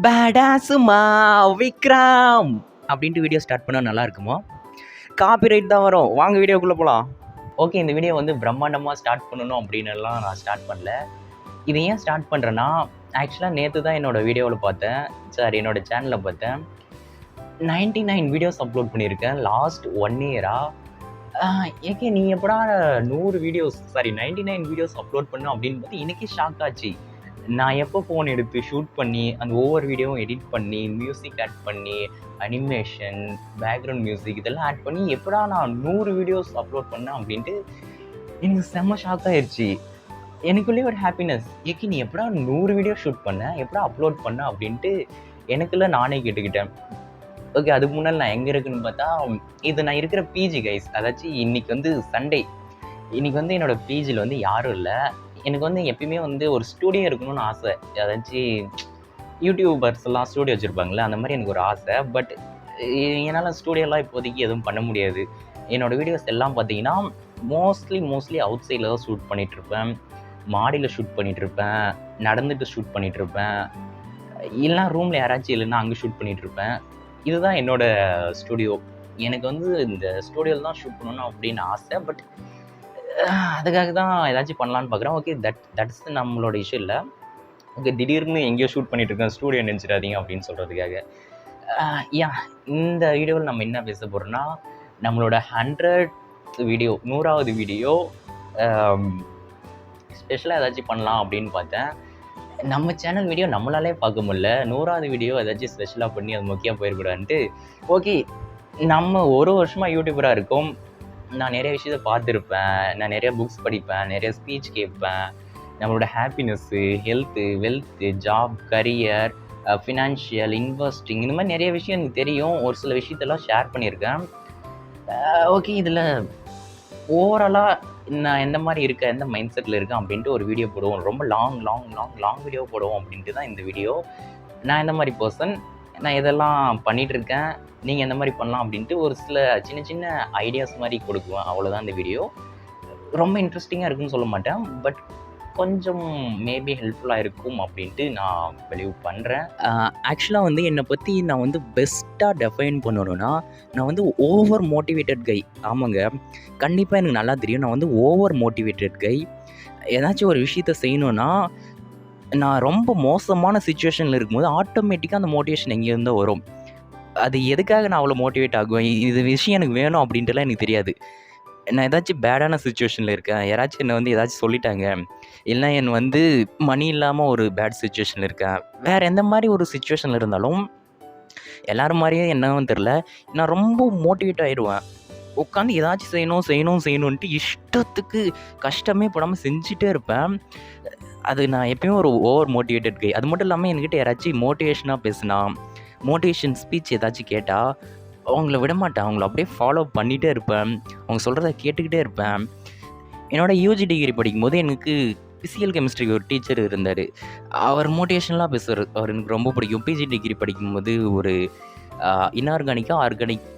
பேடாசுமா விக்ரம் அப்படின்ட்டு video start பண்ணால் நல்லா இருக்குமா? காப்பிரைட் தான் வரும். வாங்க வீடியோக்குள்ளே போகலாம். ஓகே, இந்த வீடியோ வந்து பிரம்மாண்டமாக ஸ்டார்ட் பண்ணணும் அப்படின்னுலாம் நான் ஸ்டார்ட் பண்ணல. இது ஏன் ஸ்டார்ட் பண்ணுறேன்னா, ஆக்சுவலாக நேற்று தான் என்னோடய வீடியோவில் பார்த்தேன், என்னோடய சேனலில் பார்த்தேன். 99 வீடியோஸ் அப்லோட் பண்ணியிருக்கேன் லாஸ்ட் 1 இயராக. ஏகே நீ எப்படா 99 வீடியோஸ் அப்லோட் பண்ண அப்படின்னு பார்த்து எனக்கே ஷாக் ஆச்சு. நான் எப்போ ஃபோன் எடுத்து ஷூட் பண்ணி அந்த ஒவ்வொரு வீடியோவும் எடிட் பண்ணி மியூசிக் ஆட் பண்ணி அனிமேஷன் பேக்ரவுண்ட் மியூசிக் இதெல்லாம் ஆட் பண்ணி எப்படா நான் 100 வீடியோஸ் அப்லோட் பண்ணேன் அப்படின்ட்டு எனக்கு செம்ம ஷாக் ஆயிடுச்சு. எனக்குள்ளேயே ஒரு ஹாப்பினஸ், ஏகே நீ எப்படா 100 வீடியோ ஷூட் பண்ண, எப்படா அப்லோட் பண்ண அப்படின்ட்டு எனக்குள்ள நானே கேட்டுக்கிட்டேன். ஓகே, அதுக்கு முன்னாடி நான் எங்கே இருக்குன்னு பார்த்தா, இது நான் இருக்கிற பிஜி கைஸ். அதாச்சும் இன்னைக்கு வந்து சண்டே. இன்னைக்கு வந்து என்னோட பிஜியில் வந்து யாரும் இல்லை. எனக்கு வந்து எப்பயுமே வந்து ஒரு ஸ்டூடியோ இருக்கணும்னு ஆசை. அதாச்சும் யூடியூபர்ஸ் எல்லாம் ஸ்டூடியோ வச்சுருப்பாங்களே, அந்த மாதிரி எனக்கு ஒரு ஆசை. பட் என்னால் ஸ்டூடியோலாம் இப்போதைக்கு எதுவும் பண்ண முடியாது. என்னோடய வீடியோஸ் எல்லாம் பார்த்தீங்கன்னா மோஸ்ட்லி அவுட் சைடில் தான் ஷூட் பண்ணிகிட்ருப்பேன். மாடியில் ஷூட் பண்ணிகிட்ருப்பேன், நடந்துட்டு ஷூட் பண்ணிகிட்ருப்பேன், இல்லைனா ரூமில் யாராச்சும் இல்லைன்னா அங்கே ஷூட் பண்ணிகிட்ருப்பேன். இதுதான் என்னோடய ஸ்டூடியோ. எனக்கு வந்து இந்த ஸ்டூடியோவில் தான் ஷூட் பண்ணணும் அப்படின்னு ஆசை. பட் அதுக்காக தான் ஏதாச்சும் பண்ணலான்னு பார்க்குறேன். ஓகே, தட்ஸ் நம்மளோட இஷ்யூ இல்லை. ஓகே, திடீர்னு எங்கேயோ ஷூட் பண்ணிகிட்ருக்கேன், ஸ்டூடியோ நினச்சிடாதீங்க அப்படின்னு சொல்கிறதுக்காக. இந்த வீடியோவில் நம்ம என்ன பேச போகிறோம்னா, நம்மளோட 100th வீடியோ 100வது வீடியோ ஸ்பெஷலாக ஏதாச்சும் பண்ணலாம் அப்படின்னு பார்த்தேன். நம்ம சேனல் வீடியோ நம்மளாலே பார்க்க முடியல, 100வது வீடியோ ஏதாச்சும் ஸ்பெஷலாக பண்ணி அது முக்கியம் போயிடக்கூடாதுன்ட்டு. ஓகே, நம்ம ஒரு வருஷமாக யூடியூபராக இருக்கோம். நான் நிறைய விஷயத்த பார்த்துருப்பேன், நான் நிறைய புக்ஸ் படிப்பேன், நிறைய ஸ்பீச் கேட்பேன். நம்மளோட happiness, health, wealth, job, career, financial, investing இந்த மாதிரி நிறைய விஷயம் எனக்கு தெரியும். ஒரு சில விஷயத்தெல்லாம் ஷேர் பண்ணியிருக்கேன். ஓகே, இதில் ஓவராலாக நான் எந்த மாதிரி இருக்கேன், எந்த மைண்ட் செட்டில் இருக்கேன் அப்படின்ட்டு ஒரு வீடியோ போடுவோம். ரொம்ப லாங் வீடியோ போடுவோம் அப்படின்ட்டு தான் இந்த வீடியோ. நான் எந்த மாதிரி பர்சன், நான் இதெல்லாம் பண்ணிகிட்ருக்கேன், நீங்கள் எந்த மாதிரி பண்ணலாம் அப்படின்ட்டு ஒரு சில சின்ன ஐடியாஸ் மாதிரி கொடுக்குவேன். அவ்வளோதான் இந்த வீடியோ. ரொம்ப இன்ட்ரெஸ்டிங்காக இருக்குன்னு சொல்ல மாட்டேன், பட் கொஞ்சம் மேபி ஹெல்ப்ஃபுல்லாக இருக்கும் அப்படின்ட்டு நான் பிலீவ் பண்ணுறேன். ஆக்சுவலாக வந்து என்னை பற்றி நான் வந்து பெஸ்ட்டாக டெஃபைன் பண்ணணுன்னா, நான் வந்து ஓவர் மோட்டிவேட்டட் கை. ஆமாங்க, கண்டிப்பாக எனக்கு நல்லா தெரியும். நான் வந்து ஓவர் மோட்டிவேட்டட் கை. ஏதாச்சும் ஒரு விஷயத்த செய்யணுன்னா, நான் ரொம்ப மோசமான சுச்சுவேஷனில் இருக்கும்போது ஆட்டோமேட்டிக்காக அந்த மோட்டிவேஷன் எங்கேருந்தோ வரும். அது எதுக்காக நான் அவ்வளோ மோட்டிவேட் ஆகுவேன், இது விஷயம் எனக்கு வேணும் அப்படின்ட்டுலாம் எனக்கு தெரியாது. நான் ஏதாச்சும் பேடான சுச்சுவேஷனில் இருக்கேன், யாராச்சும் என்னை வந்து ஏதாச்சும் சொல்லிட்டாங்க, இல்லைனா என்னை வந்து மணி இல்லாமல் ஒரு பேட் சுச்சுவேஷனில் இருக்கேன், வேறு எந்த மாதிரி ஒரு சுச்சுவேஷனில் இருந்தாலும் எல்லோரும் மாதிரியே என்னன்னு தெரில, நான் ரொம்ப மோட்டிவேட் ஆகிடுவேன். உட்காந்து ஏதாச்சும் செய்யணுன்ட்டு இஷ்டத்துக்கு கஷ்டமே படாமல் செஞ்சுட்டே இருப்பேன். அது நான் எப்பயும் ஒரு ஓவர் மோட்டிவேட்டட் கை. அது மட்டும் இல்லாமல் என்கிட்ட யாராச்சும் மோட்டிவேஷனாக பேசுனா, மோட்டிவேஷன் ஸ்பீச் ஏதாச்சும் கேட்டால் அவங்கள விட மாட்டேன். அவங்கள அப்படியே ஃபாலோ பண்ணிகிட்டே இருப்பேன், அவங்க சொல்கிறத கேட்டுக்கிட்டே இருப்பேன். என்னோடய யூஜி டிகிரி படிக்கும்போது எனக்கு ஃபிசிக்கல் கெமிஸ்ட்ரிக்கு ஒரு டீச்சர் இருந்தார். அவர் மோட்டிவேஷனலாக பேசுவார். அவர் எனக்கு ரொம்ப பிடிக்கும். பிஜி டிகிரி படிக்கும்போது ஒரு ஆர்கானிக்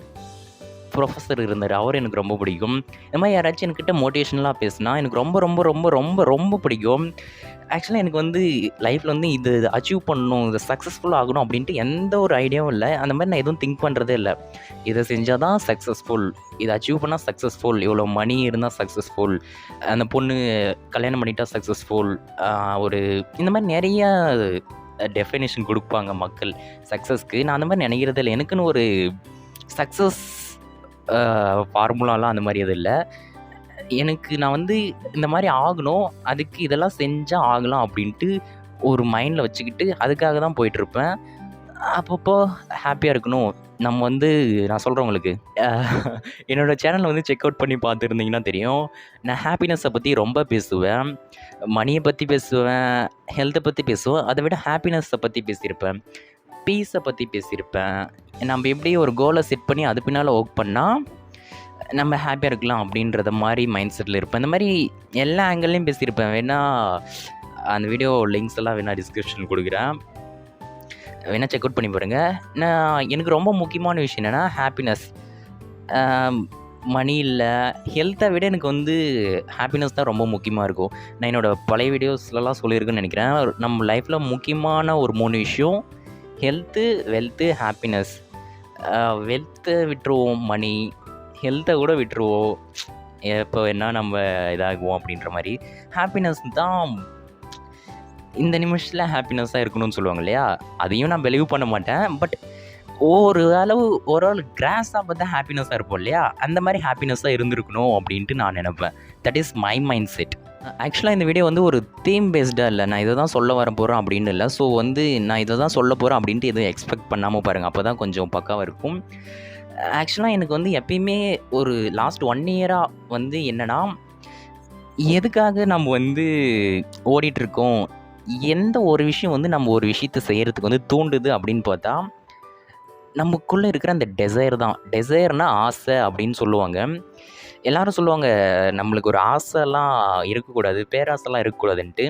ப்ரொஃபஸர் இருந்தார். அவர் எனக்கு ரொம்ப பிடிக்கும். இந்த மாதிரி யாராச்சும் என்கிட்ட மோட்டிவேஷனலாக பேசுனா எனக்கு ரொம்ப ரொம்ப ரொம்ப ரொம்ப ரொம்ப பிடிக்கும். ஆக்சுவலாக எனக்கு வந்து லைஃப்பில் வந்து இது அச்சீவ் பண்ணணும், இது சக்ஸஸ்ஃபுல் ஆகணும் அப்படின்ட்டு எந்த ஒரு ஐடியாவும் இல்லை. அந்த மாதிரி நான் எதுவும் திங்க் பண்ணுறதே இல்லை. இதை செஞ்சால் தான் சக்ஸஸ்ஃபுல், இதை அச்சீவ் பண்ணால் சக்ஸஸ்ஃபுல், இவ்வளோ மணி இருந்தால் சக்ஸஸ்ஃபுல், அந்த பொண்ணு கல்யாணம் பண்ணிட்டா சக்ஸஸ்ஃபுல், ஒரு இந்த மாதிரி நிறைய டெஃபினேஷன் கொடுப்பாங்க மக்கள் சக்ஸஸ்க்கு. நான் அந்த மாதிரி நினைக்கிறதே இல்லை. எனக்குன்னு ஒரு சக்ஸஸ் ஃபார்முலாலாம் அந்த மாதிரி எதுவும் இல்லை. எனக்கு நான் வந்து இந்த மாதிரி ஆகணும், அதுக்கு இதெல்லாம் செஞ்சால் ஆகலாம் அப்படின்ட்டு ஒரு மைண்டில் வச்சுக்கிட்டு அதுக்காக தான் போயிட்டுருப்பேன். அப்பப்போ ஹாப்பியாக இருக்கணும். நம்ம வந்து நான் சொல்கிறேன் உங்களுக்கு, என்னோடய சேனலை வந்து செக் அவுட் பண்ணி பார்த்துருந்தீங்கன்னா தெரியும். நான் ஹாப்பினஸை பற்றி ரொம்ப பேசுவேன், மணியை பற்றி பேசுவேன், ஹெல்த்தை பற்றி பேசுவேன். அதை விட ஹாப்பினஸை பற்றி பேசியிருப்பேன், பீஸை பற்றி பேசியிருப்பேன். நம்ம எப்படி ஒரு கோலை செட் பண்ணி அது பின்னால் ஒர்க் பண்ணால் நம்ம ஹாப்பியாக இருக்கலாம் அப்படின்றத மாதிரி மைண்ட் செட்டில் இருப்பேன். இந்த மாதிரி எல்லா ஆங்கிள்லையும் பேசியிருப்பேன். வேணால் அந்த வீடியோ லிங்க்ஸ் எல்லாம் வேணால் டிஸ்கிரிப்ஷன் கொடுக்குறேன், வேணால் செக் அவுட் பண்ணி பாருங்கள். எனக்கு ரொம்ப முக்கியமான விஷயம் என்னென்னா ஹாப்பினஸ். மணி இல்லை, ஹெல்த்தை விட எனக்கு வந்து ஹாப்பினஸ் தான் ரொம்ப முக்கியமாக இருக்கும். நான் என்னோடய பழைய வீடியோஸ்லலாம் சொல்லியிருக்குன்னு நினைக்கிறேன். நம்ம லைஃப்பில் முக்கியமான ஒரு 3 விஷயம் ஹெல்த்து, வெல்த்து, ஹாப்பினஸ். வெல்த்தை விட்டுருவோம், மணி, ஹெல்த்தை கூட விட்டுருவோம். எப்போ வேணால் நம்ம இதாகுவோம் அப்படின்ற மாதிரி. ஹாப்பினஸ் தான் இந்த நிமிஷத்தில் ஹாப்பினஸ்ஸாக இருக்கணும்னு சொல்லுவாங்க இல்லையா, அதையும் நான் பிலீவ் பண்ண மாட்டேன். பட் ஓரளவு கிராஸாக பார்த்தா ஹாப்பினஸ்ஸாக இருப்போம் இல்லையா, அந்த மாதிரி ஹாப்பினஸ்ஸாக இருந்திருக்கணும் அப்படின்ட்டு நான் நினைப்பேன். That is my mind set. ஆக்சுவலாக இந்த வீடியோ வந்து ஒரு தீம் பேஸ்டாக இல்லை, நான் இதை தான் சொல்ல வர போகிறேன் அப்படின்னு இல்லை. ஸோ வந்து நான் இதை தான் சொல்ல போகிறேன் அப்படின்ட்டு எதுவும் எக்ஸ்பெக்ட் பண்ணாமல் பாருங்கள், அப்போ தான் கொஞ்சம் பக்காவாக இருக்கும். ஆக்சுவலாக எனக்கு வந்து எப்பயுமே ஒரு லாஸ்ட் 1 இயராக வந்து என்னென்னா, எதுக்காக நம்ம வந்து ஓடிட்டுருக்கோம், எந்த ஒரு விஷயம் வந்து நம்ம ஒரு விஷயத்தை செய்கிறதுக்கு வந்து தூண்டுது அப்படின்னு பார்த்தா, நமக்குள்ளே இருக்கிற அந்த டெசைர் தான். டெசைர்னா ஆசை அப்படின்னு சொல்லுவாங்க. எல்லாரும் சொல்லுவாங்க நம்மளுக்கு ஒரு ஆசைலாம் இருக்கக்கூடாது, பேராசைலாம் இருக்கக்கூடாதுன்ட்டு.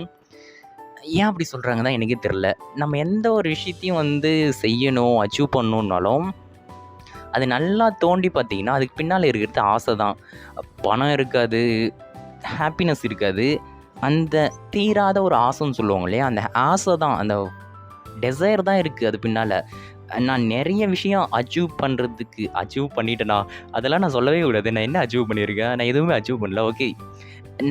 ஏன் அப்படி சொல்கிறாங்க தான் எனக்கே தெரில. நம்ம எந்த ஒரு விஷயத்தையும் வந்து செய்யணும், அச்சீவ் பண்ணணுன்னாலும் அது நல்லா தோண்டி பார்த்தீங்கன்னா அதுக்கு பின்னால் இருக்கிறது ஆசை தான். பணம் இருக்காது, ஹாப்பினஸ் இருக்காது, அந்த தீராத ஒரு ஆசைன்னு சொல்லுவாங்க இல்லையா, அந்த ஆசை தான், அந்த டெசைர் தான் இருக்குது அது பின்னால். நான் நிறைய விஷயம் அச்சீவ் பண்ணிட்டேனா, அதெல்லாம் நான் சொல்லவே கூடாது. நான் என்ன அச்சீவ் பண்ணியிருக்கேன், நான் எதுவுமே அச்சீவ் பண்ணல. ஓகே,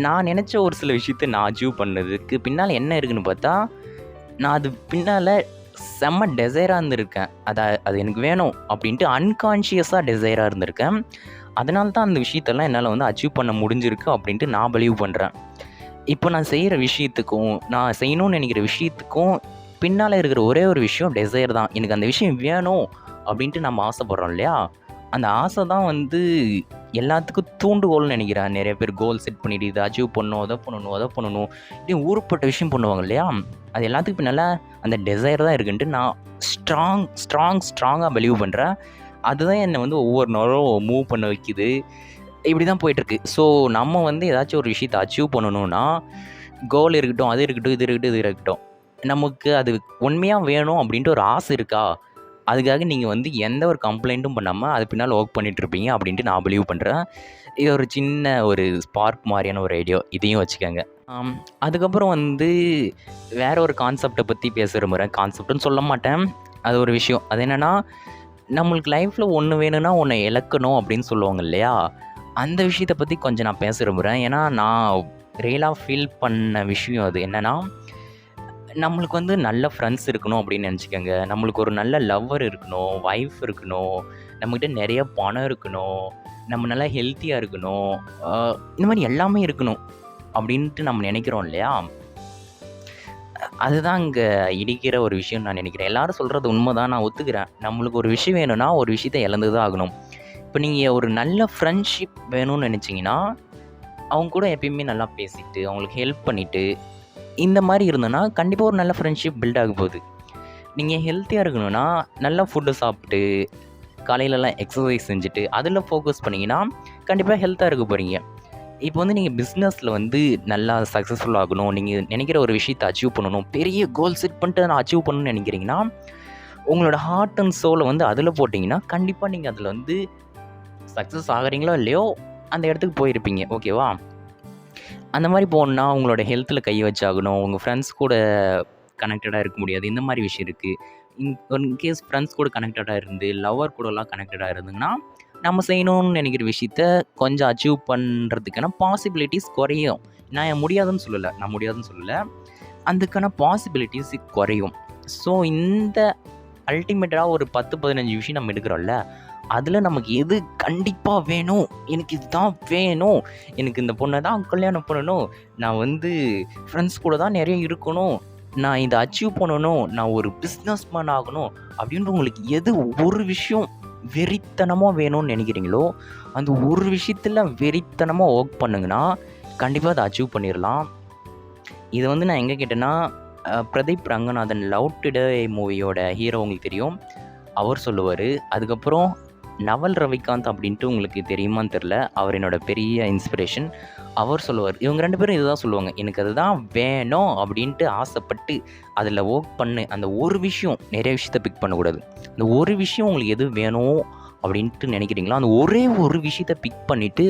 நான் நினச்ச ஒரு சில விஷயத்தை நான் அச்சீவ் பண்ணதுக்கு பின்னால் என்ன இருக்குதுன்னு பார்த்தா, நான் அது பின்னால் செம்ம டெசைராக இருந்திருக்கேன். அது எனக்கு வேணும் அப்படின்ட்டு அன்கான்ஷியஸாக டெசைராக இருந்திருக்கேன். அதனால தான் அந்த விஷயத்தெல்லாம் என்னால் வந்து அச்சீவ் பண்ண முடிஞ்சிருக்கு அப்படின்ட்டு நான் பிலீவ் பண்ணுறேன். இப்போ நான் செய்கிற விஷயத்துக்கும், நான் செய்யணும்னு நினைக்கிற விஷயத்துக்கும் பின்னால் இருக்கிற ஒரே ஒரு விஷயம் டெசைர் தான். எனக்கு அந்த விஷயம் வேணும் அப்படின்ட்டு நம்ம ஆசைப்படுறோம் இல்லையா, அந்த ஆசை தான் வந்து எல்லாத்துக்கும் தூண்டுகோல்னு நினைக்கிறேன். நிறைய பேர் கோல் செட் பண்ணிவிட்டு இதை அச்சீவ் பண்ணணும், அதை பண்ணணும் இப்படி ஊருப்பட்ட விஷயம் பண்ணுவாங்க இல்லையா, அது எல்லாத்துக்கும் பின்னால் அந்த டெசைர் தான் இருக்குன்ட்டு நான் ஸ்ட்ராங்காக பிலீவ் பண்ணுறேன். அதுதான் என்னை வந்து ஒவ்வொரு நாளும் மூவ் பண்ண வைக்குது. இப்படி தான் போயிட்டுருக்கு. ஸோ நம்ம வந்து ஏதாச்சும் ஒரு விஷயத்தை அச்சீவ் பண்ணணுன்னா, கோல் இருக்கட்டும், அது இருக்கட்டும், இது இருக்கட்டும், நமக்கு அது உண்மையாக வேணும் அப்படின்ட்டு ஒரு ஆசை இருக்கா, அதுக்காக நீங்கள் வந்து எந்த ஒரு கம்ப்ளைண்ட்டும் பண்ணாமல் அது பின்னால் ஒர்க் பண்ணிகிட்ருப்பீங்க அப்படின்ட்டு நான் பிலீவ் பண்ணுறேன். இது ஒரு சின்ன ஒரு ஸ்பார்க் மாதிரியான ஒரு ஐடியா, இதையும் வச்சுக்கோங்க. அதுக்கப்புறம் வந்து வேறு ஒரு கான்செப்டை பற்றி பேச விரும்புகிறேன். கான்செப்ட்னு சொல்ல மாட்டேன், அது ஒரு விஷயம். அது என்னென்னா, நம்மளுக்கு லைஃப்பில் ஒன்று வேணும்னா ஒன்று இழக்கணும் அப்படின்னு சொல்லுவாங்க இல்லையா, அந்த விஷயத்தை பற்றி கொஞ்சம் நான் பேச விரும்புகிறேன். ஏன்னா நான் ரியலாக ஃபீல் பண்ண விஷயம் அது. என்னென்னா, நம்மளுக்கு வந்து நல்ல ஃப்ரெண்ட்ஸ் இருக்கணும் அப்படின்னு நினச்சிக்கோங்க. நம்மளுக்கு ஒரு நல்ல லவ்வர் இருக்கணும், ஒய்ஃப் இருக்கணும், நம்மக்கிட்ட நிறைய பணம் இருக்கணும், நம்ம நல்லா ஹெல்த்தியாக இருக்கணும், இந்த மாதிரி எல்லாமே இருக்கணும் அப்படின்ட்டு நம்ம நினைக்கிறோம் இல்லையா, அதுதான் இங்கே இடிக்கிற ஒரு விஷயம் நான் நினைக்கிறேன். எல்லோரும் சொல்கிறது உண்மை தான், நான் ஒத்துக்கிறேன். நம்மளுக்கு ஒரு விஷயம் வேணும்னா ஒரு விஷயத்தை இழந்து தான் ஆகணும். இப்போ நீங்கள் ஒரு நல்ல ஃப்ரெண்ட்ஷிப் வேணும்னு நினச்சிங்கன்னா, அவங்க கூட எப்பயுமே நல்லா பேசிட்டு, அவங்களுக்கு ஹெல்ப் பண்ணிவிட்டு, இந்த மாதிரி இருந்தோன்னா கண்டிப்பாக ஒரு நல்ல ஃப்ரெண்ட்ஷிப் பில்ட் ஆக போகுது. நீங்கள் ஹெல்த்தியாக இருக்கணும்னா நல்லா ஃபுட்டு சாப்பிட்டு, காலையிலலாம் எக்ஸசைஸ் செஞ்சுட்டு, அதில் ஃபோக்கஸ் பண்ணிங்கன்னா கண்டிப்பாக ஹெல்த்தாக இருக்க போகிறீங்க. இப்போ வந்து நீங்கள் பிஸ்னஸில் வந்து நல்லா சக்ஸஸ்ஃபுல் ஆகணும், நீங்கள் நினைக்கிற ஒரு விஷயத்தை அச்சீவ் பண்ணணும், பெரிய கோல் செட் பண்ணிட்டு நான் அச்சீவ் பண்ணணும்னு நினைக்கிறீங்கன்னா, உங்களோட ஹார்ட் அண்ட் சோலை வந்து அதில் போட்டிங்கன்னா கண்டிப்பாக நீங்கள் அதில் வந்து சக்ஸஸ் ஆகிறீங்களோ இல்லையோ அந்த இடத்துக்கு போயிருப்பீங்க. ஓகேவா? அந்த மாதிரி போகணுன்னா உங்களோட ஹெல்த்தில் கை வச்சாகணும், உங்கள் ஃப்ரெண்ட்ஸ் கூட கனெக்டடாக இருக்க முடியாது. இந்த மாதிரி விஷயம் இருக்குது. இன்கேஸ் ஃப்ரெண்ட்ஸ் கூட கனெக்டடாக இருந்து, லவ்வர் கூடலாம் கனெக்டடாக இருந்துங்கன்னா, நம்ம செய்யணும்னு நினைக்கிற விஷயத்த கொஞ்சம் அச்சீவ் பண்ணுறதுக்கான பாசிபிலிட்டிஸ் குறையும். நான் முடியாதுன்னு சொல்லலை, அதுக்கான பாசிபிலிட்டிஸ் குறையும். ஸோ இந்த அல்டிமேட்டாக ஒரு 10-15 விஷயம் நம்ம எடுக்கிறோம்ல, அதில் நமக்கு எது கண்டிப்பாக வேணும், எனக்கு இதுதான் வேணும், எனக்கு இந்த பொண்ணை தான் கல்யாணம் பண்ணணும், நான் வந்து ஃப்ரெண்ட்ஸ் கூட தான் நிறைய இருக்கணும், நான் இதை அச்சீவ் பண்ணணும், நான் ஒரு பிஸ்னஸ் மேன் ஆகணும் அப்படின்ட்டு உங்களுக்கு எது ஒரு விஷயம் வெறித்தனமாக வேணும்னு நினைக்கிறீங்களோ, அந்த ஒரு விஷயத்தில் வெறித்தனமாக ஒர்க் பண்ணுங்கன்னா கண்டிப்பாக அதை அச்சீவ் பண்ணிடலாம். இதை வந்து நான் எங்கே கேட்டேன்னா, பிரதீப் ரங்கநாதன் லவ் டுடே மூவியோட ஹீரோ உங்களுக்கு தெரியும், அவர் சொல்லுவார். அதுக்கப்புறம் நவல் ரவிகாந்த் அப்படின்ட்டு உங்களுக்கு தெரியுமான்னு தெரில, அவர் என்னோட பெரிய இன்ஸ்பிரேஷன். அவர் சொல்லுவார், இவங்க 2 பேரும் இதுதான் சொல்லுவாங்க, எனக்கு அதுதான் வேணும் அப்படின்ட்டு ஆசைப்பட்டு அதில் ஒர்க் பண்ணு. அந்த ஒரு விஷயம், நிறைய விஷயத்த பிக் பண்ணக்கூடாது, அந்த ஒரு விஷயம் உங்களுக்கு எது வேணும் அப்படின்ட்டு நினைக்கிறீங்களோ அந்த ஒரே ஒரு விஷயத்த பிக் பண்ணிவிட்டு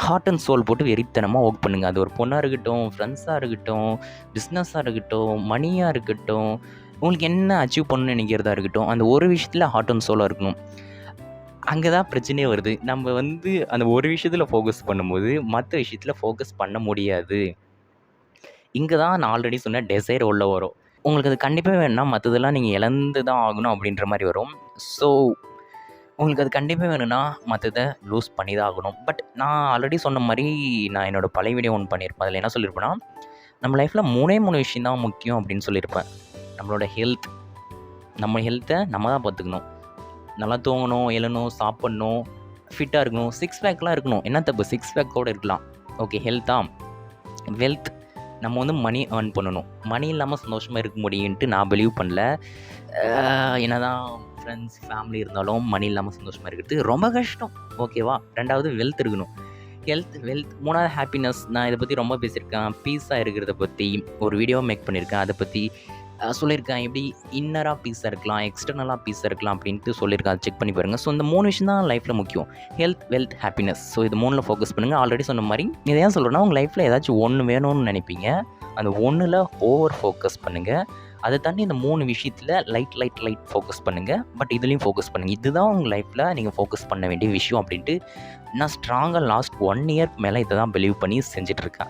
ஹார்ட் அண்ட் சோல் போட்டு வெறித்தனமாக ஒர்க் பண்ணுங்கள். அது ஒரு பொண்ணாக இருக்கட்டும், ஃப்ரெண்ட்ஸாக இருக்கட்டும், பிஸ்னஸாக இருக்கட்டும், மணியாக இருக்கட்டும், உங்களுக்கு என்ன அச்சீவ் பண்ணணும்னு நினைக்கிறதா இருக்கட்டும், அந்த ஒரு விஷயத்தில் ஹார்ட் அண்ட் சோலாக இருக்கணும். அங்கே தான் பிரச்சனையே வருது. நம்ம வந்து அந்த ஒரு விஷயத்தில் ஃபோக்கஸ் பண்ணும்போது, மற்ற விஷயத்தில் ஃபோக்கஸ் பண்ண முடியாது. இங்கே தான் நான் ஆல்ரெடி சொன்ன டிசைர் உள்ள வரும். உங்களுக்கு அது கண்டிப்பாக வேணும்னா மற்றதெல்லாம் நீங்கள் இழந்து தான் ஆகணும் அப்படின்ற மாதிரி வரும். ஸோ உங்களுக்கு அது கண்டிப்பாக வேணும்னா மற்றத லூஸ் பண்ணி தான் ஆகணும். பட் நான் ஆல்ரெடி சொன்ன மாதிரி நான் என்னோடய பழைய வீடியோ ஒன்று பண்ணியிருப்பேன். அதில் என்ன சொல்லியிருப்பேன்னா, நம்ம லைஃப்பில் 3 விஷயம் தான் முக்கியம் அப்படின்னு சொல்லியிருப்பேன். நம்மளோட ஹெல்த், நம்ம ஹெல்த்தை நம்ம தான் பார்த்துக்கணும். நல்லா தூங்கணும், எழணும், சாப்பிட்ணும், ஃபிட்டாக இருக்கணும், 6 பேக்லாம் இருக்கணும். என்ன தப்பு, 6 பேக்கோடு இருக்கலாம். ஓகே, ஹெல்த்தா? வெல்த், நம்ம வந்து மணி ஏர்ன் பண்ணணும். மணி இல்லாமல் சந்தோஷமாக இருக்க முடியுன்ட்டு நான் பிலீவ் பண்ணல. என்னதான் ஃப்ரெண்ட்ஸ், ஃபேமிலி இருந்தாலும் மணி இல்லாமல் சந்தோஷமாக இருக்கிறது ரொம்ப கஷ்டம். ஓகேவா? 2வது வெல்த் இருக்கணும். வெல்த் 3வது ஹாப்பினஸ். நான் இதை பற்றி ரொம்ப பேசியிருக்கேன். பீஸாக இருக்கிறத பற்றி ஒரு வீடியோ மேக் பண்ணியிருக்கேன். அதை பற்றி சொல்லியிருக்கேன். எப்படி இன்னராக பீஸாக இருக்கலாம், எக்ஸ்டர்னலாக பீஸாக இருக்கலாம் அப்படின்ட்டு சொல்லியிருக்கேன். அதை செக் பண்ணி பாருங்கள். ஸோ இந்த 3 விஷயம் தான் லைஃப்பில் முக்கியம். Health, wealth, happiness. ஸோ இது 3ல் ஃபோக்கஸ் பண்ணுங்கள். ஆல்ரெடி சொன்ன மாதிரி இதை ஏன் சொல்கிறேன்னா, உங்கள் லைஃப்பில் ஏதாச்சும் ஒன்று வேணும்னு நினைப்பீங்க. அந்த ஒன்றில் ஓவர் ஃபோக்கஸ் பண்ணுங்கள். அதை தாண்டி இந்த 3 விஷயத்தில் லைட் ஃபோக்கஸ் பண்ணுங்கள். பட் இதுலேயும் ஃபோக்கஸ் பண்ணுங்கள். இதுதான் உங்கள் லைஃப்பில் நீங்கள் ஃபோக்கஸ் பண்ண வேண்டிய விஷயம் அப்படின்ட்டு நான் ஸ்ட்ராங்காக லாஸ்ட் 1 இயர்க்கு மேலே இதை தான் பிலீவ் பண்ணி செஞ்சிட்ருக்கேன்.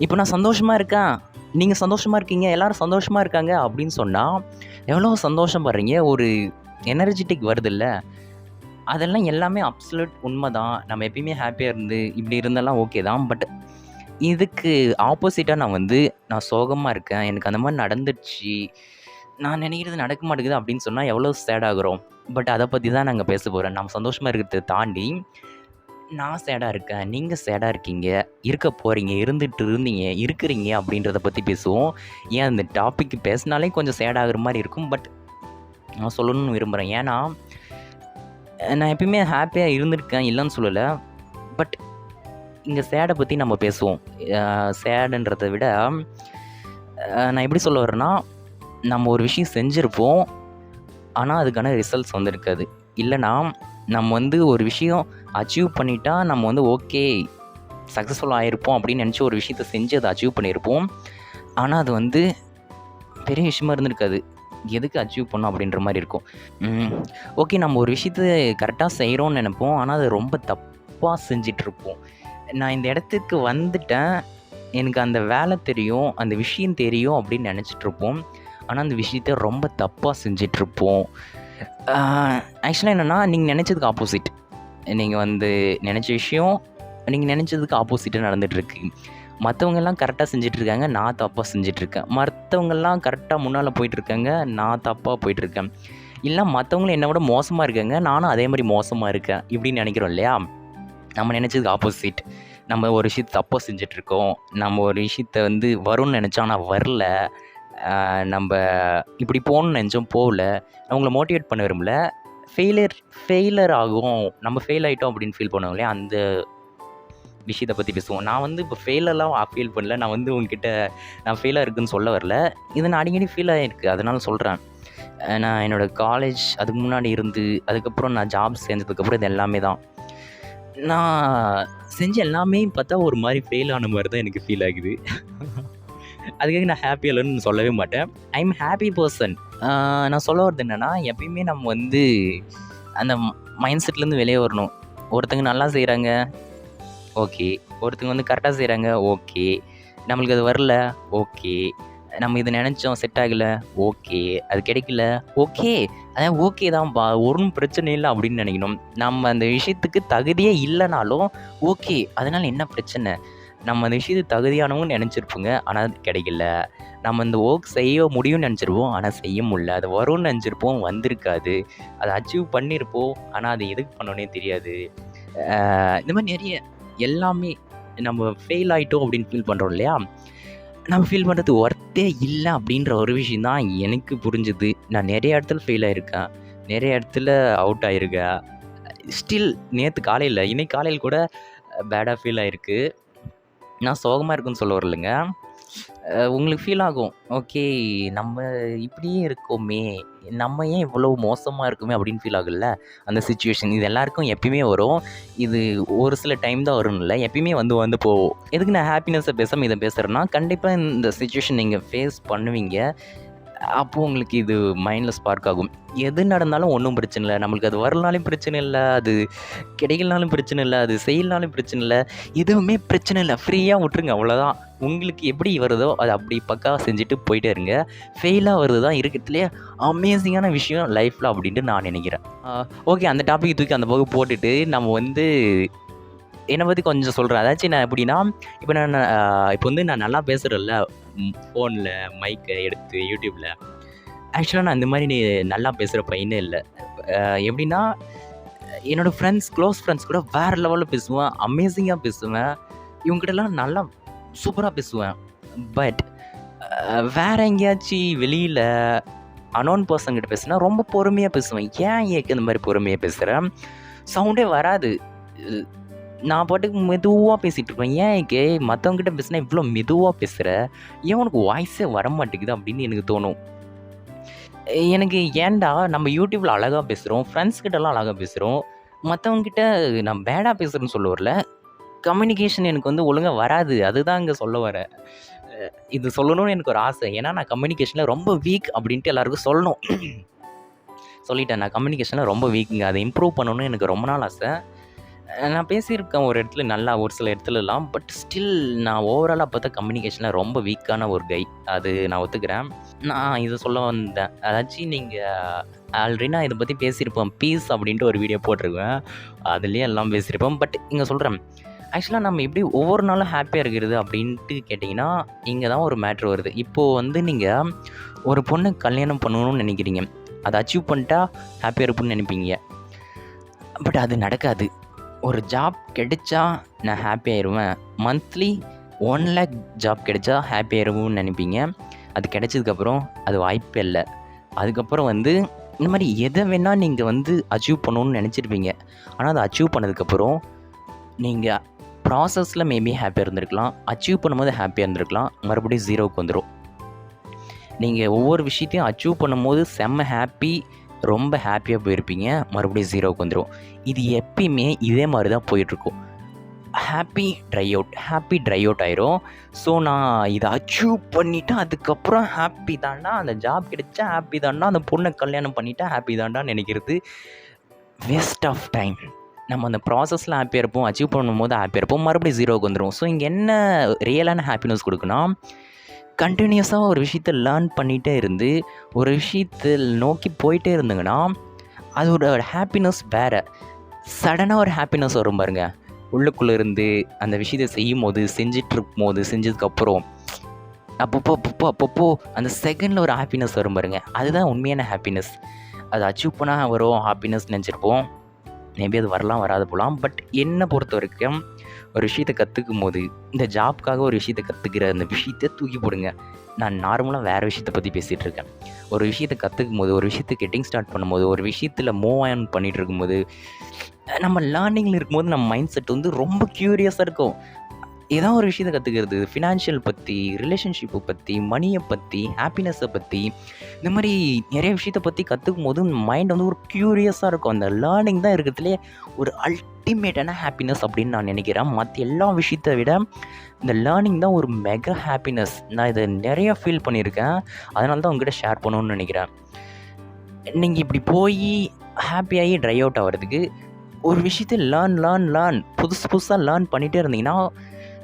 இப்போ நான் சந்தோஷமாக இருக்கேன், நீங்கள் சந்தோஷமாக இருக்கீங்க, எல்லோரும் சந்தோஷமாக இருக்காங்க அப்படின்னு சொன்னால் எவ்வளோ சந்தோஷப்படுறீங்க. ஒரு எனர்ஜெட்டிக் வருதில்ல, அதெல்லாம் எல்லாமே அப்சல்யூட் உண்மை தான். நம்ம எப்பயுமே ஹாப்பியாக இருந்து இப்படி இருந்தெல்லாம் ஓகே தான். பட் இதுக்கு ஆப்போசிட்டாக நான் சோகமாக இருக்கேன், எனக்கு அந்த மாதிரி நடந்துடுச்சு, நான் நினைக்கிறது நடக்க மாட்டேங்குது அப்படின்னு சொன்னால் எவ்வளோ சேட் ஆகுறோம். பட் அதை பற்றி தான் நாங்கள் பேச போகிறோம். நம்ம சந்தோஷமாக இருக்கிறத தாண்டி நான் சேடாக இருக்கேன், நீங்கள் சேடாக இருக்கீங்க, இருக்க போகிறீங்க, இருந்தீங்க, இருக்கிறீங்க அப்படின்றத பற்றி பேசுவோம். ஏன் அந்த டாபிக் பேசினாலே கொஞ்சம் சேடாகிற மாதிரி இருக்கும். பட் நான் சொல்லணும்னு விரும்புகிறேன். ஏன்னா நான் எப்பயுமே ஹாப்பியாக இருந்திருக்கேன், இல்லைன்னு சொல்லலை. பட் இங்கே சேடை பற்றி நம்ம பேசுவோம். சேடுன்றதை விட நான் எப்படி சொல்ல வரேன்னா, நம்ம ஒரு விஷயம் செஞ்சுருப்போம், ஆனால் அதுக்கான ரிசல்ட்ஸ் வந்திருக்காது. இல்லைனா நம்ம ஒரு விஷயம் அச்சீவ் பண்ணிட்டா நம்ம ஓகே சக்ஸஸ்ஃபுல் ஆகிருப்போம் அப்படின்னு நினச்சி ஒரு விஷயத்தை செஞ்சு அதை அச்சீவ் பண்ணியிருப்போம். ஆனால் அது பெரிய விஷயமா இருந்திருக்காது. எதுக்கு அச்சீவ் பண்ணோம் அப்படின்ற மாதிரி இருக்கும். ஓகே, நம்ம ஒரு விஷயத்தை கரெக்டாக செய்கிறோன்னு நினைப்போம், ஆனால் அது ரொம்ப தப்பாக செஞ்சிட்ருப்போம். நான் இந்த இடத்துக்கு வந்துட்டேன், எனக்கு அந்த வேலை தெரியும், அந்த விஷயம் தெரியும் அப்படின்னு நினச்சிட்ருப்போம். ஆனால் அந்த விஷயத்த ரொம்ப தப்பாக செஞ்சிட்ருப்போம். ஆக்சுவலாக என்னென்னா, நீங்கள் நினச்சதுக்கு ஆப்போசிட். நீங்கள் நினச்ச விஷயம் நீங்கள் நினச்சதுக்கு ஆப்போசிட்டாக நடந்துகிட்ருக்கு. மற்றவங்கெல்லாம் கரெக்டாக செஞ்சிட்ருக்காங்க, நான் தப்பாக செஞ்சிட்ருக்கேன். மற்றவங்கெல்லாம் கரெக்டாக முன்னால் போயிட்டுருக்காங்க, நான் தப்பாக போயிட்டுருக்கேன். இல்லை மற்றவங்களும் என்னை விட மோசமாக இருக்காங்க, நானும் அதே மாதிரி மோசமாக இருக்கேன் இப்படின்னு நினைக்கிறோம் இல்லையா? நம்ம நினச்சதுக்கு ஆப்போசிட். நம்ம ஒரு விஷயத்தை தப்பாக செஞ்சிட்ருக்கோம், நம்ம ஒரு விஷயத்த வரும்னு நினச்சோம் ஆனால் வரல, நம்ம இப்படி போகணுன்னு நினச்சோம் போகல. அவங்கள மோட்டிவேட் பண்ண விரும்பல. ஃபெயிலியர் ஆகும், நம்ம ஃபெயில் ஆகிட்டோம் அப்படின்னு ஃபீல் பண்ணுவோம் இல்லையா? அந்த விஷயத்தை பற்றி பேசுவோம். நான் இப்போ ஃபெயிலெல்லாம் ஃபீல் பண்ணல. நான் உங்ககிட்ட நான் ஃபெயிலாக இருக்குதுன்னு சொல்ல வரல. இது நான் அடிக்கடி ஃபீல் ஆகிருக்கு, அதனால சொல்கிறேன். நான் என்னோடய காலேஜ் அதுக்கு முன்னாடி இருந்து, அதுக்கப்புறம் நான் ஜாப் சேர்ந்ததுக்கப்புறம் இது எல்லாமே தான். நான் செஞ்ச எல்லாமே பார்த்தா ஒரு மாதிரி ஃபெயில் ஆன மாதிரி தான் எனக்கு ஃபீல் ஆகுது. அதுக்காக நான் ஹாப்பியாக இல்லைன்னு சொல்லவே மாட்டேன். I am happy person. நான் சொல்ல வர்றது என்னென்னா, எப்பயுமே நம்ம அந்த மைண்ட் செட்லேருந்து வெளியே வரணும். ஒருத்தங்க நல்லா செய்கிறாங்க, ஓகே. ஒருத்தங்க கரெக்டாக செய்கிறாங்க, ஓகே. நம்மளுக்கு அது வரல, ஓகே. நம்ம இதை நினச்சோம், செட் ஆகலை, ஓகே. அது கிடைக்கல, ஓகே. அதான் ஓகே தான்ப்பா, ஒன்றும் பிரச்சனை இல்லை அப்படின்னு நினைக்கணும். நம்ம அந்த விஷயத்துக்கு தகுதியே இல்லைனாலும் ஓகே, அதனால் என்ன பிரச்சனை? நம்ம அந்த விஷயத்துக்கு தகுதியானவங்கன்னு நினச்சிருப்போங்க, ஆனால் அது கிடைக்கல. நம்ம இந்த ஒர்க் செய்ய முடியும்னு நினச்சிருப்போம், ஆனால் செய்ய முடியல. அது வரும்னு நினச்சிருப்போம், வந்திருக்காது. அதை அச்சீவ் பண்ணியிருப்போம், ஆனால் அது எதுக்கு பண்ணோன்னே தெரியாது. இந்த மாதிரி நிறைய எல்லாமே நம்ம ஃபெயில் ஆகிட்டோம் அப்படின்னு ஃபீல் பண்ணுறோம் இல்லையா? நம்ம ஃபீல் பண்ணுறது ஒர்த்தே இல்லை அப்படின்ற ஒரு விஷயம் தான் எனக்கு புரிஞ்சுது. நான் நிறைய இடத்துல ஃபெயில் ஆகிருக்கேன், நிறைய இடத்துல அவுட் ஆகிருக்கேன். ஸ்டில் நேற்று காலையில், இன்னைக்கு காலையில் கூட பேடாக ஃபீல் ஆகிருக்கு. நான் சோகமாக இருக்குன்னு சொல்ல வரலைங்க. உங்களுக்கு ஃபீல் ஆகும், ஓகே நம்ம இப்படியே இருக்கோமே, நம்ம ஏன் இவ்வளோ மோசமாக இருக்குமே அப்படின்னு ஃபீல் ஆகும்ல அந்த சிச்சுவேஷன். இது எல்லாருக்கும் எப்பயுமே வரும். இது ஒரு சில டைம் தான் வரும்னு இல்லை, எப்பயுமே வந்து போகும். எதுக்கு நான் ஹாப்பினஸை பேசாமல் இதை பேசுகிறேன்னா, கண்டிப்பாக இந்த சிச்சுவேஷன் நீங்கள் ஃபேஸ் பண்ணுவீங்க. அப்போது உங்களுக்கு இது மைண்டில் ஸ்பார்க் ஆகும். எது நடந்தாலும் ஒன்றும் பிரச்சனை இல்லை, நம்மளுக்கு அது வரலனாலும் பிரச்சனை இல்லை, அது கிடைக்கலனாலும் பிரச்சனை இல்லை, அது செய்யலனாலும் பிரச்சனை இல்லை, எதுவுமே பிரச்சனை இல்லை, ஃப்ரீயாக விட்ருங்க, அவ்வளோதான். உங்களுக்கு எப்படி வருதோ அது அப்படி பக்காவாக செஞ்சுட்டு போயிட்டே இருங்க. ஃபெயிலாக வருது தான் இருக்கிறதுலே அமேசிங்கான விஷயம் லைஃப்பில் அப்படின்ட்டு நான் நினைக்கிறேன். ஓகே, அந்த டாபிக் தூக்கி அந்த பக்கம் போட்டுட்டு நம்ம வந்து என்னை பற்றி கொஞ்சம் சொல்கிறேன். அதாச்சும் நான் எப்படின்னா, இப்போ வந்து நான் நல்லா பேசுகிறேன்ல ஃபோனில் மைக்கை எடுத்து யூடியூப்பில். ஆக்சுவலாக நான் இந்த மாதிரி நல்லா பேசுகிற பையனே இல்லை. எப்படின்னா, என்னோடய க்ளோஸ் ஃப்ரெண்ட்ஸ் கூட வேறு லெவலில் பேசுவேன், அமேசிங்காக பேசுவேன், இவங்ககிட்டலாம் நல்லா சூப்பராக பேசுவேன். பட் வேறு எங்கேயாச்சும் வெளியில் அன்னோன் பர்சன்கிட்ட பேசுனா ரொம்ப பொறுமையாக பேசுவேன். ஏன் ஏக்கு இந்த மாதிரி பொறுமையாக பேசுகிறேன்? சவுண்டே வராது, நான் பாட்டுக்கு மெதுவாக பேசிகிட்டு இருப்பேன். ஏன் ஏகே மற்றவங்ககிட்ட பேசுனா இவ்வளோ மெதுவாக பேசுகிற, ஏன் உனக்கு வாய்ஸே வர மாட்டேங்குது அப்படின்னு எனக்கு தோணும். எனக்கு ஏன்டா நம்ம யூடியூப்பில் அழகாக பேசுகிறோம், ஃப்ரெண்ட்ஸ்கிட்டலாம் அழகாக பேசுகிறோம், மற்றவங்ககிட்ட நான் பேடாக பேசுகிறேன்னு சொல்ல வரல, கம்யூனிகேஷன் எனக்கு வந்து ஒழுங்காக வராது, அதுதான் இங்கே சொல்ல வரேன். இது சொல்லணும்னு எனக்கு ஒரு ஆசை. ஏன்னா நான் கம்யூனிகேஷனில் ரொம்ப வீக் அப்படின்ட்டு எல்லாருக்கும் சொல்லணும். சொல்லிட்டேன், நான் கம்யூனிகேஷனில் ரொம்ப வீக்குங்க, அதை இம்ப்ரூவ் பண்ணணும்னு எனக்கு ரொம்ப நாள் ஆசை. நான் பேசியிருக்கேன் ஒரு இடத்துல நல்லா, ஒரு சில இடத்துலலாம். பட் ஸ்டில் நான் ஓவராலாக பார்த்தா கம்யூனிகேஷனில் ரொம்ப வீக்கான ஒரு கை, அது நான் ஒத்துக்கிறேன். நான் இதை சொல்ல வந்தேன். அதாச்சும் நீங்கள் ஆல்ரெடி நான் இதை பற்றி பேசியிருப்பேன், பீஸ் அப்படின்ட்டு ஒரு வீடியோ போட்டிருக்கேன், அதுலேயே எல்லாம் பேசியிருப்பேன். பட் இங்கே சொல்கிறேன், ஆக்சுவலாக நம்ம எப்படி ஒவ்வொரு நாளும் ஹாப்பியாக இருக்கிறது அப்படின்ட்டு கேட்டிங்கன்னா, இங்கே தான் ஒரு மேட்ரு வருது. இப்போது வந்து நீங்கள் ஒரு பொண்ணு கல்யாணம் பண்ணணும்னு நினைக்கிறீங்க, அதை அச்சீவ் பண்ணிட்டா ஹாப்பியாக இருப்புன்னு நினைப்பீங்க. பட் அது நடக்காது. ஒரு ஜாப் கிடைச்சா நான் ஹாப்பி ஆயிடுவேன், மந்த்லி 1 lakh ஜாப் கிடைச்சா ஹாப்பி ஆயிடுவோம்னு நினைப்பீங்க. அது கிடைச்சதுக்கப்புறம் அது வாய்ப்பே இல்லை. அதுக்கப்புறம் வந்து இந்த மாதிரி எதை வேணால் நீங்கள் வந்து அச்சீவ் பண்ணணும்னு நினச்சிருப்பீங்க. ஆனால் அதை அச்சீவ் பண்ணதுக்கப்புறம் நீங்கள் ப்ராசஸில் மேபி ஹாப்பியாக இருந்திருக்கலாம், அச்சீவ் பண்ணும்போது ஹாப்பியாக இருந்திருக்கலாம், மறுபடியும் ஜீரோவுக்கு வந்துடும். நீங்கள் ஒவ்வொரு விஷயத்தையும் அச்சீவ் பண்ணும்போது செம்ம ஹாப்பி, ரொம்ப ஹாப்பியாக போயிருப்பீங்க, மறுபடியும் ஜீரோவுக்கு வந்துடும். இது எப்பயுமே இதே மாதிரி தான் போயிட்டுருக்கும். ஹாப்பி ட்ரை அவுட் ஆயிரும். ஸோ நான் இதை அச்சீவ் பண்ணிவிட்டு அதுக்கப்புறம் ஹாப்பி தாண்டா, அந்த ஜாப் கிடைச்சா ஹாப்பி தாண்டா, அந்த பொண்ணை கல்யாணம் பண்ணிவிட்டா ஹாப்பி தாண்டான்னு நினைக்கிறது வேஸ்ட் ஆஃப் டைம். நம்ம அந்த ப்ராசஸில் ஹாப்பியாக இருப்போம், அச்சீவ் பண்ணும்போது ஹாப்பியாக இருப்போம், மறுபடியும் ஜீரோவுக்கு வந்துடும். ஸோ இங்கே என்ன ரியலான ஹாப்பினஸ் கொடுக்குன்னா, கண்டினியூஸாக ஒரு விஷயத்தை லேர்ன் பண்ணிகிட்டே இருந்து ஒரு விஷயத்தை நோக்கி போயிட்டே இருந்தீங்கன்னா அதோட ஹாப்பினஸ் வேறு. சடனாக ஒரு ஹாப்பினஸ் வரும் பாருங்க, உள்ளுக்குள்ளே இருந்து அந்த விஷயத்தை செஞ்சதுக்கப்புறம் அப்பப்போ அந்த செகண்டில் ஒரு ஹாப்பினஸ் வரும் பாருங்க, அதுதான் உண்மையான ஹாப்பினஸ். அதை அச்சீவ் பண்ணால் வரும் ஹாப்பினஸ் நினச்சிருப்போம், மேபி அது வரலாம் வராது போகலாம். பட் என்னை பொறுத்த வரைக்கும் ஒரு விஷயத்தை கற்றுக்கும் போது, இந்த ஜாப்காக ஒரு விஷயத்தை கற்றுக்கிற அந்த விஷயத்தை தூக்கி போடுங்க. நான் நார்மலாக வேறு விஷயத்தை பற்றி பேசிகிட்டு இருக்கேன். ஒரு விஷயத்தை கற்றுக்கும் போது, ஒரு விஷயத்தை கெட்டிங் ஸ்டார்ட் பண்ணும்போது, ஒரு விஷயத்தில் மூவ் ஆன் பண்ணிகிட்டு இருக்கும்போது, நம்ம லேர்னிங்கில் இருக்கும்போது நம்ம மைண்ட் செட் வந்து ரொம்ப க்யூரியஸாக இருக்கும். ஏதாவது ஒரு விஷயத்தை கற்றுக்கிறது, ஃபினான்ஷியல் பற்றி, ரிலேஷன்ஷிப்பை பற்றி, மணியை பற்றி, ஹாப்பினஸை பற்றி, இந்த மாதிரி நிறைய விஷயத்தை பற்றி கற்றுக்கும் போது மைண்ட் வந்து ஒரு க்யூரியஸாக இருக்கும். அந்த லேர்னிங் தான் இருக்கிறதுலே ஒரு அல்டிமேட்டான ஹாப்பினஸ் அப்படின்னு நான் நினைக்கிறேன். மற்ற எல்லா விஷயத்தை விட இந்த லேர்னிங் தான் ஒரு மெகா ஹாப்பினஸ். நான் இதை நிறைய ஃபீல் பண்ணியிருக்கேன், அதனால தான் உங்ககிட்ட ஷேர் பண்ணணும்னு நினைக்கிறேன். நீங்கள் இப்படி போய் ஹாப்பியாகி ட்ரை அவுட் ஆகிறதுக்கு ஒரு விஷயத்தை லேர்ன் புதுசாக லேர்ன் பண்ணிகிட்டே இருந்தீங்கன்னா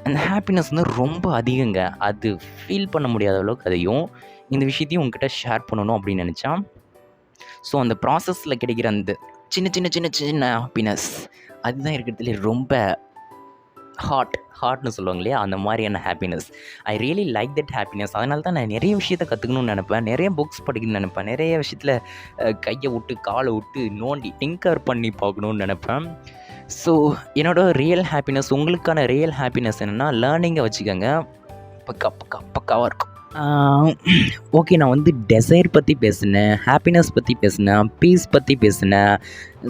அந்த ஹாப்பினஸ் வந்து ரொம்ப அதிகங்க. அது ஃபீல் பண்ண முடியாத அளவுக்கு அதையும் இந்த விஷயத்தையும் உங்ககிட்ட ஷேர் பண்ணணும் அப்படின்னு நினச்சா. ஸோ அந்த ப்ராசஸில் கிடைக்கிற அந்த சின்ன ஹாப்பினஸ் அதுதான் இருக்கிறதுலே ரொம்ப ஹார்ட்னு சொல்லுவாங்க இல்லையா, அந்த மாதிரியான happiness. I really like that happiness. அதனால தான் நான் நிறைய விஷயத்தை கற்றுக்கணும்னு நினைப்பேன், நிறைய புக்ஸ் படிக்கணும்னு நினைப்பேன், நிறைய விஷயத்தில் கையை விட்டு காலை விட்டு நோண்டி டிங்கர் பண்ணி பார்க்கணுன்னு நினைப்பேன். ஸோ என்னோடய ரியல் ஹாப்பினஸ், உங்களுக்கான ரியல் ஹாப்பினஸ் என்னென்னா லேர்னிங்கை வச்சுக்கோங்க, பக்காவாக இருக்கும். ஓகே, நான் வந்து டெசைர் பற்றி பேசினேன், ஹாப்பினஸ் பற்றி பேசினேன், பீஸ் பற்றி பேசினேன்,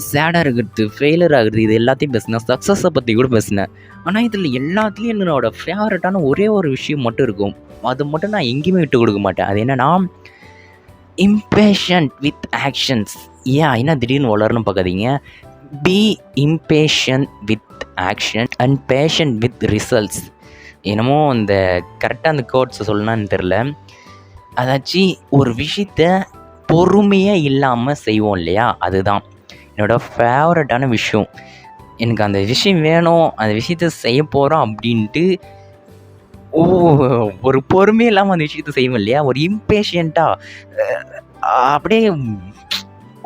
சேடாக இருக்கிறது, ஃபெயிலியர் ஆகுறது, இது எல்லாத்தையும் பேசினேன், சக்ஸஸை பற்றி கூட பேசினேன். ஆனால் இதில் எல்லாத்துலேயும் என்னோடய ஃபேவரட்டான ஒரே ஒரு விஷயம் மட்டும் இருக்கும், அது மட்டும் நான் எங்கேயுமே விட்டு கொடுக்க மாட்டேன். அது என்னென்னா இம்பேஷண்ட் வித் ஆக்ஷன்ஸ். ஏன்னா திடீர்னு வளரணும் பார்க்காதீங்க. Be impatient with action and patient with results. என்னமோ அந்த கரெக்டாக அந்த கோட்ஸை சொல்லணும்னு தெரில. அதாச்சு ஒரு விஷயத்த பொறுமையாக இல்லாமல் செய்வோம் இல்லையா, அதுதான் என்னோடய ஃபேவரட்டான விஷயம். எனக்கு அந்த விஷயம் வேணும், அந்த விஷயத்த செய்ய போகிறோம் அப்படின்ட்டு ஒரு பொறுமையே இல்லாமல் அந்த விஷயத்த செய்வோம் இல்லையா, ஒரு இம்பேஷியண்ட்டாக அப்படியே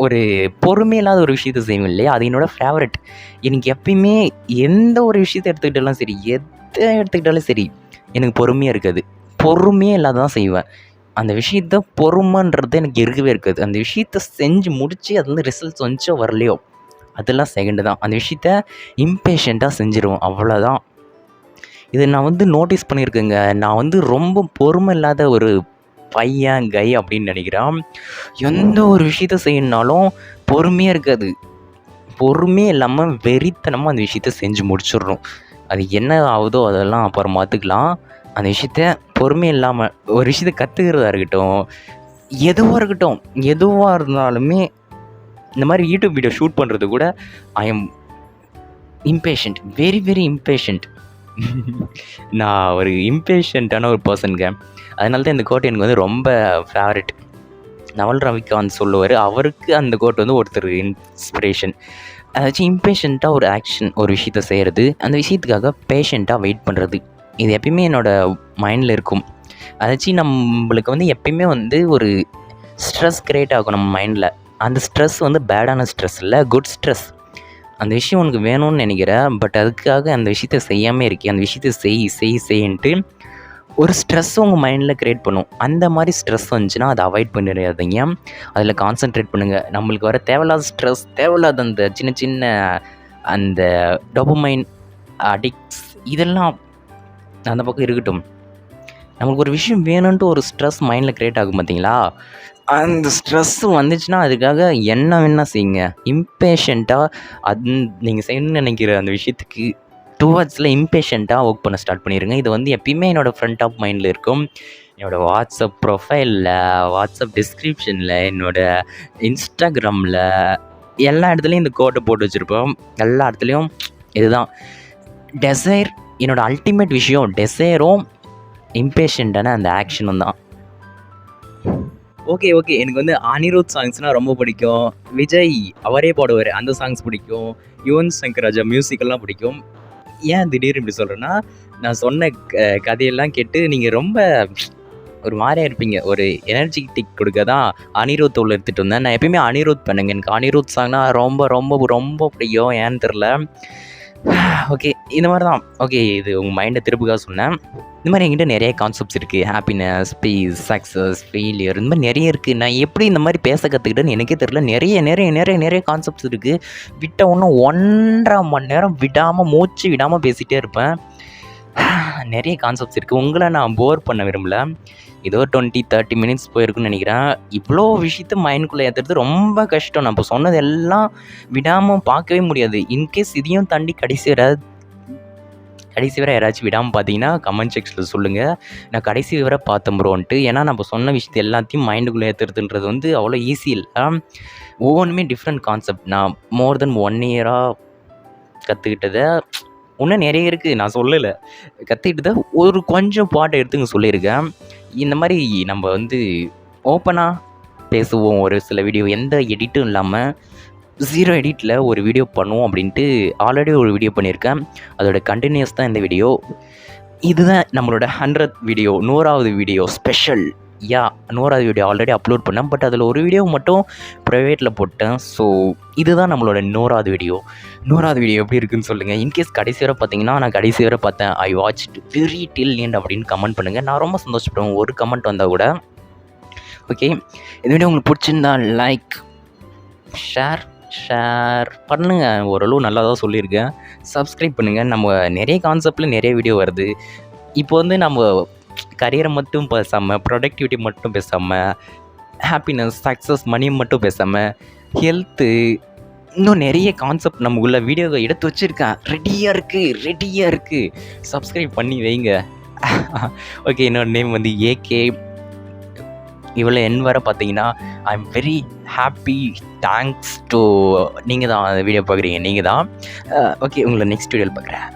ஒரு பொறுமை இல்லாத ஒரு விஷயத்த செய்வோம் இல்லையா, அது என்னோடய ஃபேவரட். எனக்கு எப்பயுமே எந்த ஒரு விஷயத்த எடுத்துக்கிட்டாலும் சரி, எதை எடுத்துக்கிட்டாலும் சரி, எனக்கு பொறுமையாக இருக்காது. பொறுமையே இல்லாத தான் செய்வேன். அந்த விஷயத்த பொறுமைன்றது எனக்கு இருக்கவே இருக்காது. அந்த விஷயத்த செஞ்சு முடித்து அது வந்து ரிசல்ட்ஸ் வந்துச்சோ வரலையோ அதெல்லாம் செகண்டு தான். அந்த விஷயத்த இம்பேஷண்ட்டாக செஞ்சுருவோம், அவ்வளோதான். இதை நான் வந்து நோட்டீஸ் பண்ணியிருக்கேங்க. நான் வந்து ரொம்ப பொறுமை இல்லாத ஒரு பையன் கை அப்படின்னு நினைக்கிறேன். எந்த ஒரு விஷயத்த செய்யணுனாலும் பொறுமையாக இருக்காது. பொறுமையே இல்லாமல் வெறித்தனமாக அந்த விஷயத்த செஞ்சு முடிச்சிடணும். அது என்ன ஆகுதோ அதெல்லாம் அப்புறம் பார்த்துக்கலாம். அந்த விஷயத்த பொறுமை இல்லாமல் ஒரு விஷயத்த கற்றுக்கிறதா இருக்கட்டும், எதுவாக இருந்தாலுமே இந்த மாதிரி யூடியூப் வீடியோ ஷூட் பண்ணுறது கூட I am impatient, very very impatient. நான் ஒரு இம்பேஷண்ட்டான ஒரு பர்சனுங்க. அதனால தான் இந்த கோட் எனக்கு வந்து ரொம்ப ஃபேவரட். நவல் ரவிகாந்த் சொல்லுவார், அவருக்கு அந்த கோட் வந்து ஒருத்தர் இன்ஸ்பிரேஷன். அதாச்சும் இம்பேஷண்ட்டாக ஒரு ஆக்ஷன், ஒரு விஷயத்த செய்கிறது, அந்த விஷயத்துக்காக பேஷண்ட்டாக வெயிட் பண்ணுறது, இது எப்பயுமே என்னோடய மைண்டில் இருக்கும். அதாச்சும் நம்மளுக்கு வந்து எப்பயுமே வந்து ஒரு ஸ்ட்ரெஸ் க்ரியேட் ஆகும் நம்ம மைண்டில். அந்த ஸ்ட்ரெஸ் வந்து பேடான ஸ்ட்ரெஸ் இல்லை, குட் ஸ்ட்ரெஸ். அந்த விஷயம் உனக்கு வேணும்னு நினைக்கிறேன், பட் அதுக்காக அந்த விஷயத்த செய்யாமல் இருக்கேன், அந்த விஷயத்த செய்யின்ட்டு ஒரு ஸ்ட்ரெஸ் உங்கள் மைண்டில் க்ரியேட் பண்ணும். அந்த மாதிரி ஸ்ட்ரெஸ் வந்துச்சுன்னா அதை அவாய்ட் பண்ணிடாதீங்க, அதில் கான்சன்ட்ரேட் பண்ணுங்கள். நம்மளுக்கு வர தேவையில்லாத ஸ்ட்ரெஸ், தேவையில்லாத அந்த சின்ன சின்ன அந்த டோபமைன் அடிக்ட்ஸ் இதெல்லாம் அந்த பக்கம் இருக்கட்டும். நம்மளுக்கு ஒரு விஷயம் வேணும்ன்ட்டு ஒரு ஸ்ட்ரெஸ் மைண்டில் க்ரியேட் ஆகும் பார்த்தீங்களா, அந்த ஸ்ட்ரெஸ் வந்துச்சுன்னா அதுக்காக என்ன வேணால் செய்யுங்க. இம்பேஷண்ட்டாக நீங்கள் செய்யணும்னு நினைக்கிற அந்த விஷயத்துக்கு டுவர்ட்ஸில் இம்பேஷண்ட்டாக ஒர்க் பண்ண ஸ்டார்ட் பண்ணிடுங்க. இது வந்து எப்பயுமே என்னோடய ஃப்ரண்ட் ஆஃப் மைண்டில் இருக்கும். என்னோடய வாட்ஸ்அப் ப்ரொஃபைலில், வாட்ஸ்அப் டிஸ்கிரிப்ஷனில், என்னோடய இன்ஸ்டாகிராமில் எல்லா இடத்துலையும் இந்த கோட்டை போட்டு வச்சுருப்போம். எல்லா இடத்துலையும் இதுதான் டெசைர். என்னோடய அல்டிமேட் விஷயம் டெசைரும் இம்பேஷண்ட்டான அந்த ஆக்ஷனும் தான். ஓகே எனக்கு வந்து அனிருத் சாங்ஸ்னால் ரொம்ப பிடிக்கும். விஜய் அவரே பாடுவார், அந்த சாங்ஸ் பிடிக்கும். யுவன் சங்கர் ராஜா மியூசிக்கெல்லாம் பிடிக்கும். ஏன் திடீர்னு இப்படி சொல்கிறேன்னா, நான் சொன்ன கதையெல்லாம் கேட்டு நீங்கள் ரொம்ப ஒரு மாதிரியாக இருப்பீங்க. ஒரு எனர்ஜிட்டிக் கொடுக்க தான் அனிருத் உள்ள எடுத்துகிட்டு வந்தேன். நான் எப்பயுமே அனிருத் பண்ணுங்க. எனக்கு அனிருத் சாங்னா ரொம்ப ரொம்ப ரொம்ப பிடிக்கும். ஏன்னு தெரில. ஓகே இந்த மாதிரி தான். ஓகே இது உங்கள் மைண்டை திருப்புக்காக சொன்னேன். இந்த மாதிரி என்கிட்ட நிறைய கான்செப்ட்ஸ் இருக்குது. ஹாப்பினஸ், பீஸ், சக்ஸஸ், ஃபெயிலியர், இந்த மாதிரி நிறைய இருக்குது. நான் எப்படி இந்த மாதிரி பேச கற்றுக்கிட்டேன்னு எனக்கே தெரில. நிறைய கான்செப்ட்ஸ் இருக்குது. விட்ட ஒன்றும் 1.5 மணி நேரம் மூச்சு விடாமல் பேசிகிட்டே இருப்பேன். நிறைய கான்செப்ட்ஸ் இருக்குது. உங்களை நான் போர் பண்ண விரும்பல. ஏதோ 20-30 மினிட்ஸ் போயிருக்குன்னு நினைக்கிறேன். இவ்வளோ விஷயத்த மைண்டுக்குள்ளே ஏற்றுறது ரொம்ப கஷ்டம். நான் இப்போ சொன்னது எல்லாம் விடாமல் பார்க்கவே முடியாது. இன்கேஸ் இதையும் தாண்டி கடைசி வரை யாராச்சும் விடாமல் பார்த்தீங்கன்னா கமெண்ட் செக்ஷனில் சொல்லுங்கள். நான் கடைசி வரை பார்த்தேன் ப்ரோன்ட்டு. ஏன்னா நம்ம சொன்ன விஷயத்தை எல்லாத்தையும் மைண்டுக்குள்ளே ஏற்றுறதுன்றது வந்து அவ்வளோ ஈஸி இல்லை. ஒவ்வொன்றுமே டிஃப்ரெண்ட் கான்செப்ட். நான் மோர் தென் 1 இயராக கற்றுக்கிட்டதை இன்னும் நிறைய இருக்குது, நான் சொல்லலை. கற்றுக்கிட்டதை ஒரு கொஞ்சம் பாட்டை எடுத்துங்க சொல்லியிருக்கேன். இந்த மாதிரி நம்ம வந்து ஓப்பனாக பேசுவோம். ஒரு சில வீடியோ எந்த எடிட்டும் இல்லாமல் 0 எடிட்டில் ஒரு வீடியோ பண்ணுவோம் அப்படின்ட்டு ஆல்ரெடி ஒரு வீடியோ பண்ணியிருக்கேன். அதோட கண்டினியூஸ் தான் இந்த வீடியோ. இதுதான் நம்மளோட 100th வீடியோ, 100வது வீடியோ ஸ்பெஷல். 100வது வீடியோ ஆல்ரெடி அப்லோட் பண்ணேன், பட் அதில் ஒரு வீடியோ மட்டும் ப்ரைவேட்டில் போட்டேன். ஸோ இதுதான் நம்மளோட 100வது வீடியோ. 100வது வீடியோ எப்படி இருக்குதுன்னு சொல்லுங்கள். இன்கேஸ் கடைசி வரை பார்த்தீங்கன்னா, நான் கடைசி வரை பார்த்தேன், ஐ வாட்ச்ட் வெரி டில் எண்ட் அப்படின்னு கமெண்ட் பண்ணுங்கள். நான் ரொம்ப சந்தோஷப்படுவேன் ஒரு கமெண்ட் வந்தால் கூட. ஓகே இந்த வீடியோ உங்களுக்கு பிடிச்சிருந்தா லைக், ஷேர் பண்ணுங்கள். ஓரளவு நல்லா தான் சொல்லியிருக்கேன். சப்ஸ்கிரைப் பண்ணுங்கள். நம்ம நிறைய கான்செப்டில் நிறைய வீடியோ வருது. இப்போ வந்து நம்ம கரியரை மட்டும் பேசாமல், ப்ரொடக்டிவிட்டி மட்டும் பேசாமல், ஹாப்பினஸ், சக்ஸஸ், மணி மட்டும் பேசாமல், ஹெல்த்து, இன்னும் நிறைய கான்செப்ட் நமக்குள்ள வீடியோ எடுத்து வச்சுருக்கேன். ரெடியாக இருக்குது. சப்ஸ்கிரைப் பண்ணி வைங்க. ஓகே என்னோட நேம் வந்து ஏகே. இவ்வளோ என் வர பார்த்தீங்கன்னா I am very happy. Thanks to நீங்கள் தான் வீடியோ பார்க்குறீங்க, நீங்கள் தான். ஓகே உங்களை நெக்ஸ்ட் வீடியோவில் பார்க்குறேன்.